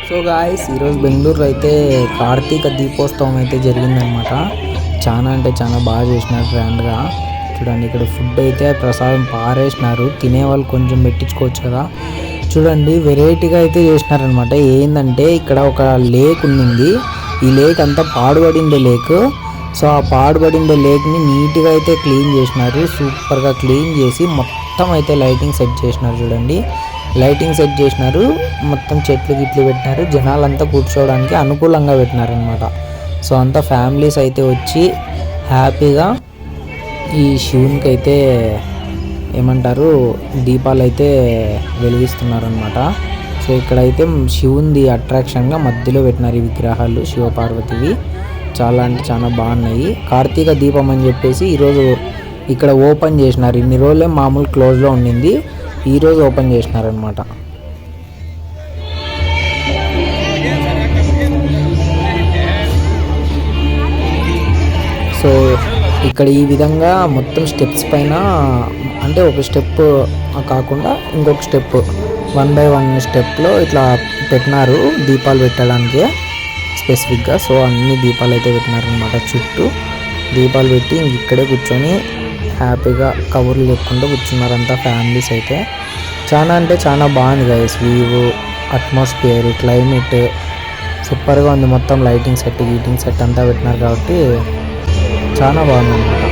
So guys ఈరోజు బెంగళూరులో అయితే కార్తీక దీపోత్సవం అయితే జరిగిందనమాట. చాలా అంటే చాలా బాగా చేసినారు గ్రాండ్గా. చూడండి ఇక్కడ ఫుడ్ అయితే ప్రసాదం పారేసినారు, తినేవాళ్ళు కొంచెం పెట్టించుకోవచ్చు కదా. చూడండి వెరైటీగా అయితే చేసినారనమాట. ఏంటంటే ఇక్కడ ఒక లేక్ ఉంది, ఈ లేక్ అంతా పాడుబడిండే లేక్. సో ఆ పాడుబడిండే లేక్ని నీట్గా అయితే క్లీన్ చేసినారు, సూపర్గా క్లీన్ చేసి మొత్తం అయితే లైటింగ్ సెట్ చేసినారు. చూడండి లైటింగ్ సెట్ చేసినారు, మొత్తం చెట్లు గిట్లు పెట్టినారు, జనాలంతా కూర్చోవడానికి అనుకూలంగా పెట్టినారు అనమాట. సో అంతా ఫ్యామిలీస్ అయితే వచ్చి హ్యాపీగా ఈ శివునికి అయితే ఏమంటారు దీపాలు అయితే వెలిగిస్తున్నారనమాట. సో ఇక్కడైతే శివుంది అట్రాక్షన్గా మధ్యలో పెట్టినారు ఈ విగ్రహాలు శివపార్వతివి. చాలా అంటే చాలా బాగున్నాయి. కార్తీక దీపం అని చెప్పేసి ఈరోజు ఇక్కడ ఓపెన్ చేసినారు. ఇన్ని రోజులే మామూలు క్లోజ్లో ఉండింది, ఈరోజు ఓపెన్ చేసినారనమాట. సో ఇక్కడ ఈ విధంగా మొత్తం స్టెప్స్ పైన అంటే ఒక స్టెప్ కాకుండా ఇంకొక స్టెప్ 1 by 1 స్టెప్లో ఇట్లా పెట్టినారు దీపాలు పెట్టడానికి స్పెసిఫిక్గా. సో అన్ని దీపాలు అయితే పెట్టినారనమాట. చుట్టూ దీపాలు పెట్టి ఇక్కడే కూర్చొని హ్యాపీగా కవర్లు చెప్పుకుంటూ కూర్చున్నారంతా ఫ్యామిలీస్ అయితే. చాలా అంటే చాలా బాగుంది గైస్, వ్యూ, అట్మాస్ఫియర్, క్లైమేట్ సూపర్గా ఉంది. మొత్తం లైటింగ్ సెట్, గీటింగ్ సెట్ అంతా పెట్టినారు కాబట్టి చాలా బాగుంది అనమాట.